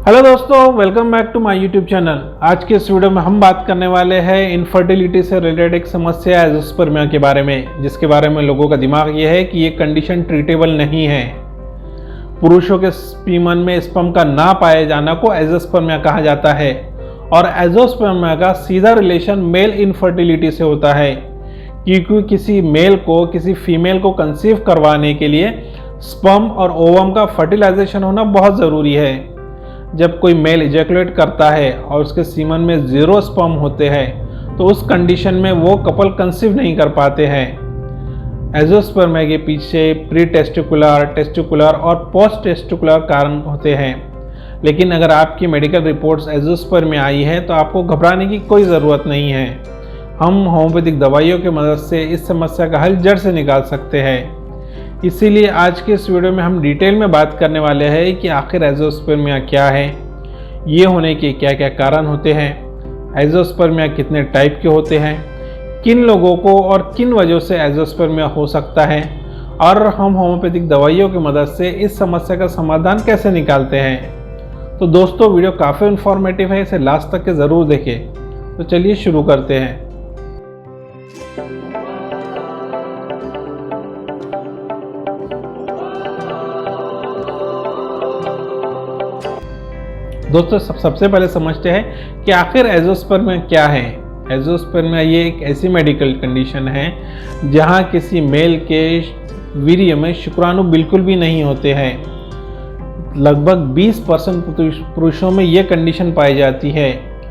Hello दोस्तों, welcome back to my YouTube channel. आज के इस वीडियो में हम बात करने वाले हैं इनफर्टिलिटी से रिलेटेड एक समस्या एज़ोस्पर्मिया के बारे में, जिसके बारे में लोगों का दिमाग ये है कि ये कंडीशन ट्रीटेबल नहीं है। पुरुषों के स्पर्म में स्पर्म का ना पाए जाना को एज़ोस्पर्मिया कहा जाता है और एज़ोस्पर्मिया का सीधा रिलेशन मेल इनफर्टिलिटी से होता है, क्योंकि किसी मेल को किसी फीमेल को कंसीव करवाने के लिए स्पर्म और ओवम का फर्टिलाइजेशन होना बहुत ज़रूरी है। जब कोई मेल इजैकुलेट करता है और उसके सीमन में 0 स्पर्म होते हैं तो उस कंडीशन में वो कपल कंसीव नहीं कर पाते हैं। एज़ोस्पर्मिया के पीछे प्री टेस्टिकुलर, टेस्टिकुलर और पोस्ट टेस्टिकुलर कारण होते हैं, लेकिन अगर आपकी मेडिकल रिपोर्ट्स एज़ोस्पर्मिया आई है तो आपको घबराने की कोई ज़रूरत नहीं है। हम होम्योपैथिक दवाइयों की मदद से इस समस्या का हल जड़ से निकाल सकते हैं। इसीलिए आज के इस वीडियो में हम डिटेल में बात करने वाले हैं कि आखिर एज़ोस्पर्मिया क्या है, ये होने के क्या क्या कारण होते हैं, एज़ोस्पर्मिया कितने टाइप के होते हैं, किन लोगों को और किन वजहों से एज़ोस्पर्मिया हो सकता है, और हम होम्योपैथिक दवाइयों की मदद से इस समस्या का समाधान कैसे निकालते हैं। तो दोस्तों, वीडियो काफ़ी इन्फॉर्मेटिव है, इसे लास्ट तक के ज़रूर देखें। तो चलिए शुरू करते हैं। दोस्तों, सबसे पहले समझते हैं कि आखिर एज़ोस्पर्मिया क्या है। एज़ोस्पर्मिया ये एक ऐसी मेडिकल कंडीशन है जहां किसी मेल के वीर्य में शुक्राणु बिल्कुल भी नहीं होते हैं। लगभग 20% पुरुषों में ये कंडीशन पाई जाती है।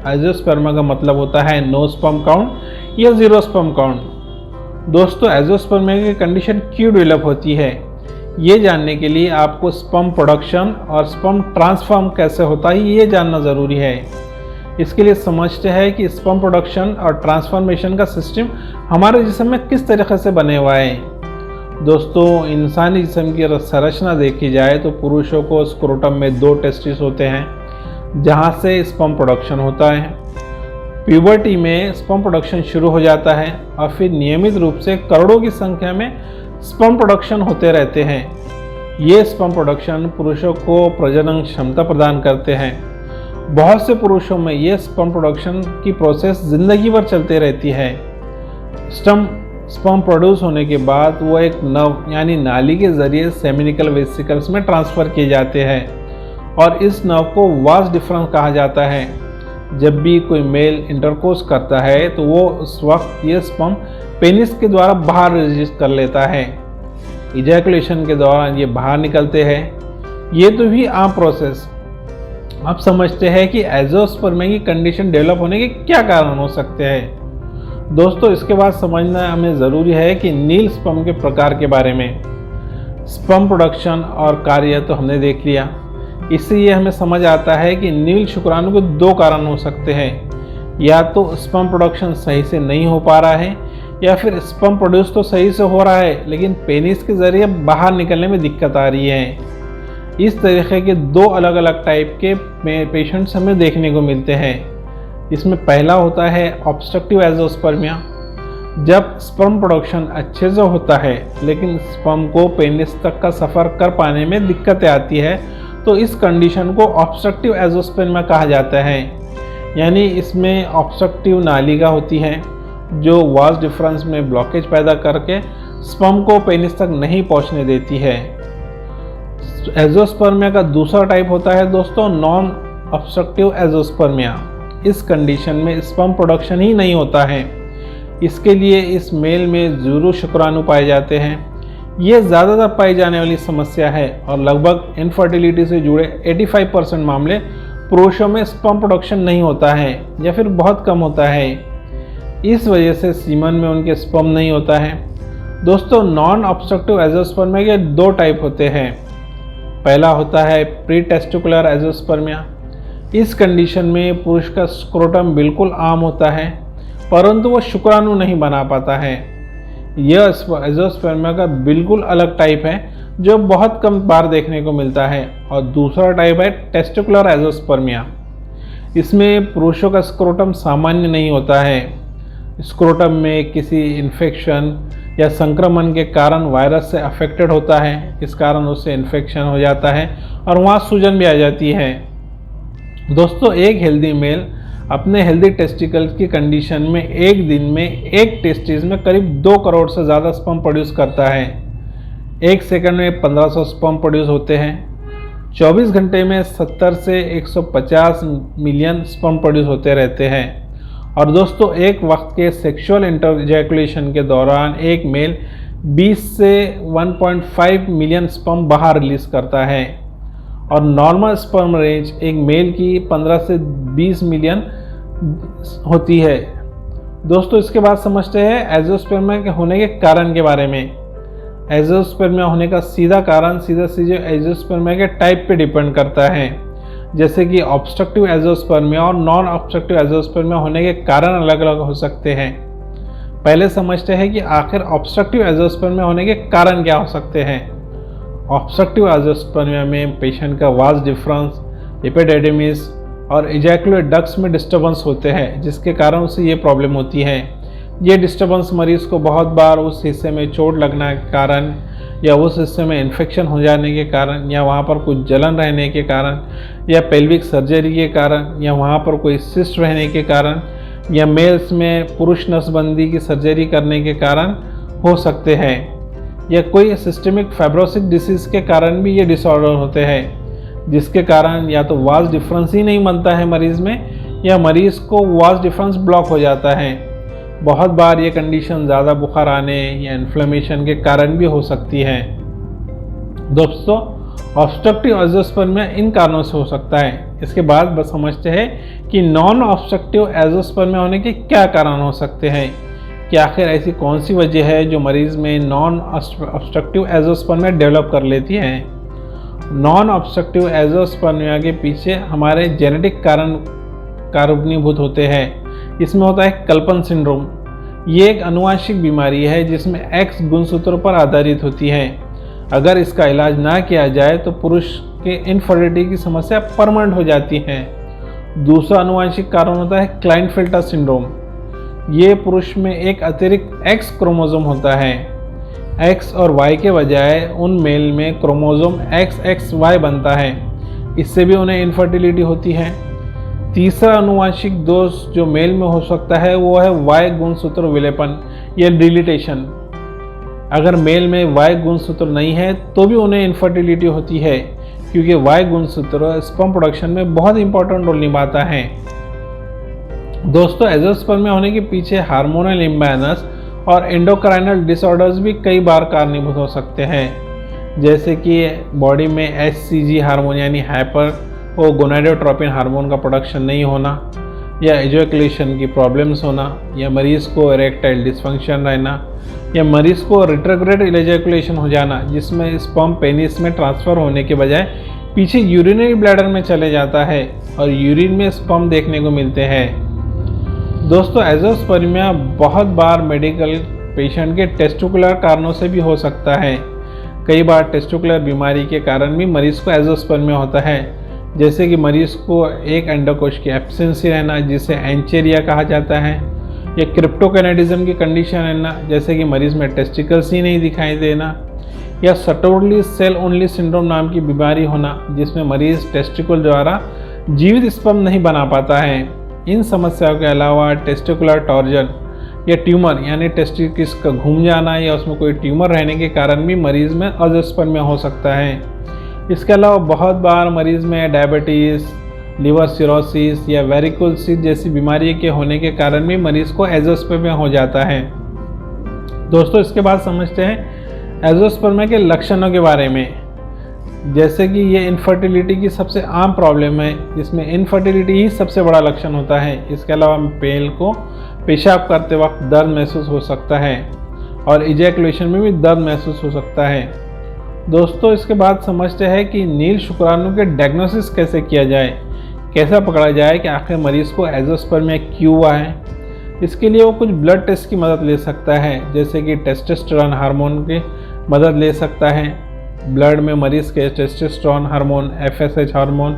एज़ोस्पर्मिया का मतलब होता है नो स्पर्म काउंट या 0 स्पर्म काउंट। दोस्तों, एज़ोस्पर्मिया की कंडीशन क्यों डेवलप होती है, ये जानने के लिए आपको स्पर्म प्रोडक्शन और स्पर्म ट्रांसफॉर्म कैसे होता है ये जानना ज़रूरी है। इसके लिए समझते हैं कि स्पर्म प्रोडक्शन और ट्रांसफॉर्मेशन का सिस्टम हमारे जिस्म में किस तरीके से बने हुआ है। दोस्तों, इंसानी जिस्म की संरचना देखी जाए तो पुरुषों को स्क्रोटम में 2 टेस्टिस होते हैं जहाँ से स्पर्म प्रोडक्शन होता है। प्यूबर्टी में स्पर्म प्रोडक्शन शुरू हो जाता है और फिर नियमित रूप से करोड़ों की संख्या में स्पर्म प्रोडक्शन होते रहते हैं। ये स्पर्म प्रोडक्शन पुरुषों को प्रजनन क्षमता प्रदान करते हैं। बहुत से पुरुषों में ये स्पर्म प्रोडक्शन की प्रोसेस जिंदगी भर चलते रहती है। स्पर्म प्रोड्यूस होने के बाद वो एक नर्व यानी नाली के जरिए सेमिनिकल वेसिकल्स में ट्रांसफ़र किए जाते हैं और इस नर्व को वास डिफरेंस कहा जाता है। जब भी कोई मेल इंटरकोर्स करता है तो वो उस वक्त ये स्पर्म पेनिस के द्वारा बाहर रिलीज कर लेता है। इजैकुलेशन के दौरान ये बाहर निकलते हैं। ये तो भी आम प्रोसेस। अब समझते हैं कि एज़ोस्पर्मिया की कंडीशन डेवलप होने के क्या कारण हो सकते हैं। दोस्तों, इसके बाद समझना हमें ज़रूरी है कि नील स्पर्म के प्रकार के बारे में। स्पर्म प्रोडक्शन और कार्य तो हमने देख लिया, इससे ये हमें समझ आता है कि नील शुक्राणु के 2 कारण हो सकते हैं। या तो स्पर्म प्रोडक्शन सही से नहीं हो पा रहा है या फिर स्पर्म प्रोड्यूस तो सही से हो रहा है लेकिन पेनिस के जरिए बाहर निकलने में दिक्कत आ रही है। इस तरीके के 2 अलग अलग टाइप के पेशेंट्स हमें देखने को मिलते हैं। इसमें पहला होता है ऑब्स्ट्रक्टिव एज़ोस्पर्मिया। जब स्पर्म प्रोडक्शन अच्छे से होता है लेकिन स्पर्म को पेनिस तक का सफ़र कर पाने में दिक्कतें आती है तो इस कंडीशन को ऑब्स्ट्रक्टिव एज़ोस्पर्मिया कहा जाता है। यानी इसमें ऑब्स्ट्रक्टिव नालिका होती है जो वास डिफरेंस में ब्लॉकेज पैदा करके स्पर्म को पेनिस तक नहीं पहुंचने देती है। एज़ोस्पर्मिया का दूसरा टाइप होता है दोस्तों नॉन ऑब्स्ट्रक्टिव एज़ोस्पर्मिया। इस कंडीशन में स्पर्म प्रोडक्शन ही नहीं होता है। इसके लिए इस मेल में 0 शुक्राणु पाए जाते हैं। ये ज़्यादातर पाई जाने वाली समस्या है और लगभग इनफर्टिलिटी से जुड़े 85% मामले पुरुषों में स्पर्म प्रोडक्शन नहीं होता है या फिर बहुत कम होता है। इस वजह से सीमन में उनके स्पर्म नहीं होता है। दोस्तों, नॉन ऑब्स्ट्रक्टिव एज़ोस्पर्मिया के 2 टाइप होते हैं। पहला होता है प्री टेस्टिकुलर एज़ोस्पर्मिया। इस कंडीशन में पुरुष का स्क्रोटम बिल्कुल आम होता है परंतु वो शुक्राणु नहीं बना पाता है। यह एज़ोस्पर्मिया का बिल्कुल अलग टाइप है जो बहुत कम बार देखने को मिलता है। और दूसरा टाइप है टेस्टिकुलर एज़ोस्पर्मिया। इसमें पुरुषों का स्क्रोटम सामान्य नहीं होता है। स्क्रोटम में किसी इन्फेक्शन या संक्रमण के कारण वायरस से अफेक्टेड होता है, इस कारण उससे इन्फेक्शन हो जाता है और वहाँ सूजन भी आ जाती है। दोस्तों एक हेल्दी मेल अपने हेल्दी टेस्टिकल की कंडीशन में एक दिन में एक टेस्टिस में करीब 2 करोड़ से ज़्यादा स्पर्म प्रोड्यूस करता है। एक सेकंड में 1500 स्पर्म प्रोड्यूस होते हैं। 24 घंटे में 70 से 150 मिलियन स्पर्म प्रोड्यूस होते रहते हैं। और दोस्तों एक वक्त के सेक्सुअल इंटरजैकुलेशन के दौरान एक मेल 20 से 1.5 मिलियन स्पर्म बाहर रिलीज करता है और नॉर्मल स्पर्म रेंज एक मेल की 15 से 20 मिलियन होती है। दोस्तों इसके बाद समझते हैं एंजियोस्पर्मिया के होने के कारण के बारे में। एंजियोस्पर्मिया होने का सीधा कारण सीधे एंजियोस्पर्मिया के टाइप पे डिपेंड करता है, जैसे कि ऑब्स्ट्रक्टिव एंजियोस्पर्मिया और नॉन ऑब्स्ट्रक्टिव एंजियोस्पर्मिया होने के कारण अलग अलग हो सकते हैं। पहले समझते हैं कि आखिर ऑब्स्ट्रक्टिव एंजियोस्पर्मिया होने के कारण क्या हो सकते हैं। ऑब्स्ट्रक्टिव एंजियोस्पर्मिया में पेशेंट का वास डिफरेंस, एपिडिडिमिस और इजैकुलेट डक्ट्स में डिस्टर्बेंस होते हैं, जिसके कारण उसे ये प्रॉब्लम होती है। ये डिस्टर्बेंस मरीज को बहुत बार उस हिस्से में चोट लगने के कारण या उस हिस्से में इन्फेक्शन हो जाने के कारण या वहाँ पर कुछ जलन रहने के कारण या पेल्विक सर्जरी के कारण या वहाँ पर कोई सिस्ट रहने के कारण या मेल्स में पुरुष नसबंदी की सर्जरी करने के कारण हो सकते हैं, या कोई सिस्टेमिक फाइब्रोसिस डिसीज़ के कारण भी ये डिसऑर्डर होते हैं, जिसके कारण या तो वास डिफरेंस ही नहीं बनता है मरीज़ में या मरीज़ को वास डिफरेंस ब्लॉक हो जाता है। बहुत बार ये कंडीशन ज़्यादा बुखार आने या इन्फ्लेमेशन के कारण भी हो सकती है। दोस्तों ऑब्स्ट्रक्टिव एंजियोस्पर्मिया इन कारणों से हो सकता है। इसके बाद बस समझते हैं कि नॉन ऑब्स्ट्रक्टिव एंजियोस्पर्मिया होने के क्या कारण हो सकते हैं, कि आखिर ऐसी कौन सी वजह है जो मरीज़ में नॉन ऑब्स्ट्रक्टिव एंजियोस्पर्मिया डेवलप कर लेती है। नॉन ऑब्स्ट्रक्टिव एंजियोस्पर्मिया के पीछे हमारे जेनेटिक कारणीभूत होते हैं। इसमें होता है कल्पन सिंड्रोम। ये एक आनुवंशिक बीमारी है जिसमें एक्स गुणसूत्रों पर आधारित होती है। अगर इसका इलाज ना किया जाए तो पुरुष के इनफर्टिलिटी की समस्या परमानेंट हो जाती है। दूसरा आनुवंशिक कारण होता है क्लाइनफेल्टर सिंड्रोम। ये पुरुष में एक अतिरिक्त एक्स क्रोमोसोम होता है। एक्स और वाई के बजाय उन मेल में क्रोमोसोम XXY बनता है, इससे भी उन्हें इनफर्टिलिटी होती है। तीसरा आनुवंशिक दोष जो मेल में हो सकता है वो है वाई गुणसूत्र विलेपन या डिलीटेशन। अगर मेल में वाई गुणसूत्र नहीं है तो भी उन्हें इनफर्टिलिटी होती है, क्योंकि वाई गुणसूत्र स्पर्म प्रोडक्शन में बहुत इंपॉर्टेंट रोल निभाता है। दोस्तों एंजियोस्पर्मिया होने के पीछे हार्मोनल इम्बैलेंस और एंडोक्राइनल डिसऑर्डर्स भी कई बार कारणीभूत हो सकते हैं, जैसे कि बॉडी में HCG हार्मोन यानी हाइपर वो गोनाडोट्रोपिन हार्मोन का प्रोडक्शन नहीं होना, या इजैकुलेशन की प्रॉब्लम्स होना, या मरीज़ को इरेक्टाइल डिसफंक्शन रहना, या मरीज़ को रिट्रोग्रेड इजैकुलेशन हो जाना, जिसमें स्पर्म पेनिस में ट्रांसफ़र होने के बजाय पीछे यूरिनरी ब्लैडर में चले जाता है और यूरिन में स्पर्म देखने को मिलते हैं। दोस्तों एंजियोस्पर्मिया बहुत बार मेडिकल पेशेंट के टेस्टिकुलर कारणों से भी हो सकता है। कई बार टेस्टिकुलर बीमारी के कारण भी मरीज़ को एंजियोस्पर्मिया होता है, जैसे कि मरीज़ को एक अंडकोश की एब्सेंस ही रहना जिसे एंचेरिया कहा जाता है, या क्रिप्टोकैनेडिज्म की कंडीशन रहना जैसे कि मरीज़ में टेस्टिकल्स ही नहीं दिखाई देना, या सटोरली सेल ओनली सिंड्रोम नाम की बीमारी होना जिसमें मरीज़ टेस्टिकल द्वारा जीवित स्पर्म नहीं बना पाता है। इन समस्याओं के अलावा टेस्टिकुलर टॉर्जन या ट्यूमर यानी टेस्टिकल्स का घूम जाना या उसमें कोई ट्यूमर रहने के कारण भी मरीज़ में एंजियोस्पर्मिया हो सकता है। इसके अलावा बहुत बार मरीज़ में डायबिटीज़, लिवर सिरोसिस या वेरिकोसिस जैसी बीमारी के होने के कारण भी मरीज़ को एंजियोस्पर्मिया हो जाता है। दोस्तों इसके बाद समझते हैं एंजियोस्पर्मिया के लक्षणों के बारे में, जैसे कि ये इनफर्टिलिटी की सबसे आम प्रॉब्लम है, जिसमें इनफर्टिलिटी ही सबसे बड़ा लक्षण होता है। इसके अलावा मेल को पेशाब करते वक्त दर्द महसूस हो सकता है और इजैकुलेशन में भी दर्द महसूस हो सकता है। दोस्तों इसके बाद समझते हैं कि नील शुक्राणु के डायग्नोसिस कैसे किया जाए, कैसा पकड़ा जाए कि आखिर मरीज़ को एंजियोस्पर्मिया क्यों हुआ है। इसके लिए वो कुछ ब्लड टेस्ट की मदद ले सकता है, जैसे कि टेस्टोस्टेरोन हार्मोन की मदद ले सकता है। ब्लड में मरीज़ के testosterone hormone, FSH hormone,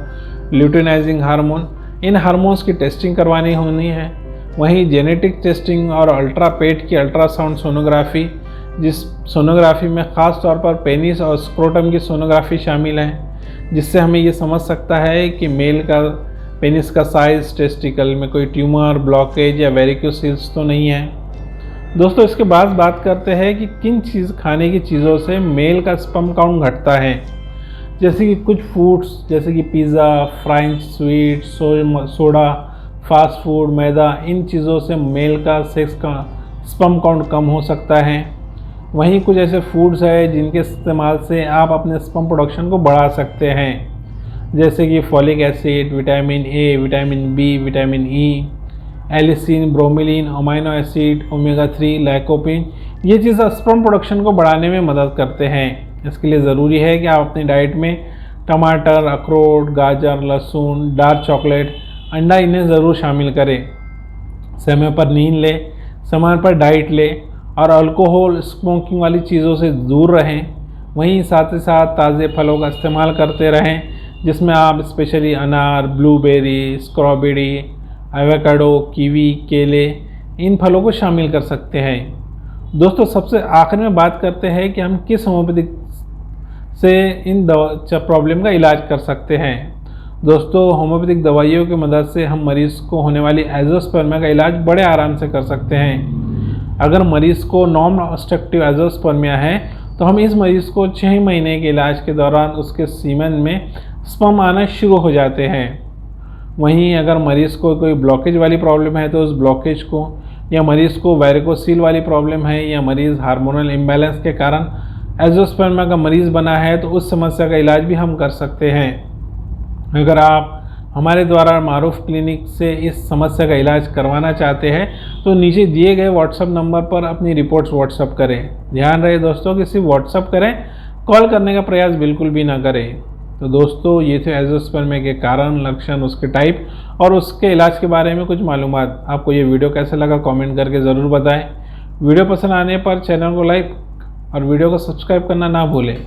luteinising hormone, इन हार्मोन्स की टेस्टिंग करवानी होनी है। वहीं जेनेटिक टेस्टिंग और अल्ट्रा पेट की अल्ट्रासाउंड सोनोग्राफी, जिस सोनोग्राफी में ख़ास तौर पर पेनिस और स्क्रोटम की सोनोग्राफी शामिल है, जिससे हमें ये समझ सकता है कि मेल का पेनिस का साइज, टेस्टिकल में कोई ट्यूमर, ब्लॉकेज या वेरिकोसिल्स तो नहीं है। दोस्तों इसके बाद बात करते हैं कि किन खाने की चीज़ों से मेल का स्पर्म काउंट घटता है। जैसे कि कुछ फूड्स जैसे कि pizza, French sweet, soda, fast food, मैदा, इन चीज़ों से मेल का सेक्स का स्पर्म काउंट कम हो सकता है। वहीं कुछ ऐसे फूड्स हैं जिनके इस्तेमाल से आप अपने स्पर्म प्रोडक्शन को बढ़ा सकते हैं, जैसे कि folic acid, vitamin A, vitamin B, vitamin E, allicin, bromelain, amino acid, omega 3, lycopene, ये चीज़ स्पर्म प्रोडक्शन को बढ़ाने में मदद करते हैं। इसके लिए ज़रूरी है कि आप अपनी डाइट में टमाटर, अखरोट, गाजर, लहसुन, डार्क चॉकलेट, अंडा इन्हें ज़रूर शामिल करें। समय पर नींद लें, समय पर डाइट लें और अल्कोहल, स्मोकिंग वाली चीज़ों से दूर रहें। वहीं साथ ही साथ ताज़े फलों का इस्तेमाल करते रहें, जिसमें आप स्पेशली अनार, ब्लूबेरी, स्ट्रॉबेरी, एवोकाडो, कीवी, केले, इन फलों को शामिल कर सकते हैं। दोस्तों सबसे आखिर में बात करते हैं कि हम किस होम्योपैथिक से इन प्रॉब्लम का इलाज कर सकते हैं। दोस्तों होम्योपैथिक दवाइयों की मदद से हम मरीज़ को होने वाली एज़ोस्पर्मिया का इलाज बड़े आराम से कर सकते हैं। अगर मरीज़ को नॉन ऑब्स्ट्रक्टिव एज़ोस्पर्मिया है तो हम इस मरीज़ को 6 महीने के इलाज के दौरान उसके सीमेन में स्पर्म आना शुरू हो जाते हैं। वहीं अगर मरीज़ को कोई ब्लॉकेज वाली प्रॉब्लम है तो उस ब्लॉकेज को, या मरीज़ को वेरिकोसील वाली प्रॉब्लम है, या मरीज़ हार्मोनल इम्बैलेंस के कारण एज़ोस्पर्मिया का मरीज़ बना है, तो उस समस्या का इलाज भी हम कर सकते हैं। अगर आप हमारे द्वारा मारूफ क्लिनिक से इस समस्या का इलाज करवाना चाहते हैं तो नीचे दिए गए व्हाट्सएप नंबर पर अपनी रिपोर्ट्स व्हाट्सएप करें। ध्यान रहे दोस्तों कि सिर्फ व्हाट्सएप करें, कॉल करने का प्रयास बिल्कुल भी ना करें। तो दोस्तों ये थे एज़ोस्पर्मिया के कारण, लक्षण, उसके टाइप और उसके इलाज के बारे में कुछ मालूमात। आपको ये वीडियो कैसा लगा कमेंट करके ज़रूर बताएं। वीडियो पसंद आने पर चैनल को लाइक और वीडियो को सब्सक्राइब करना ना भूलें।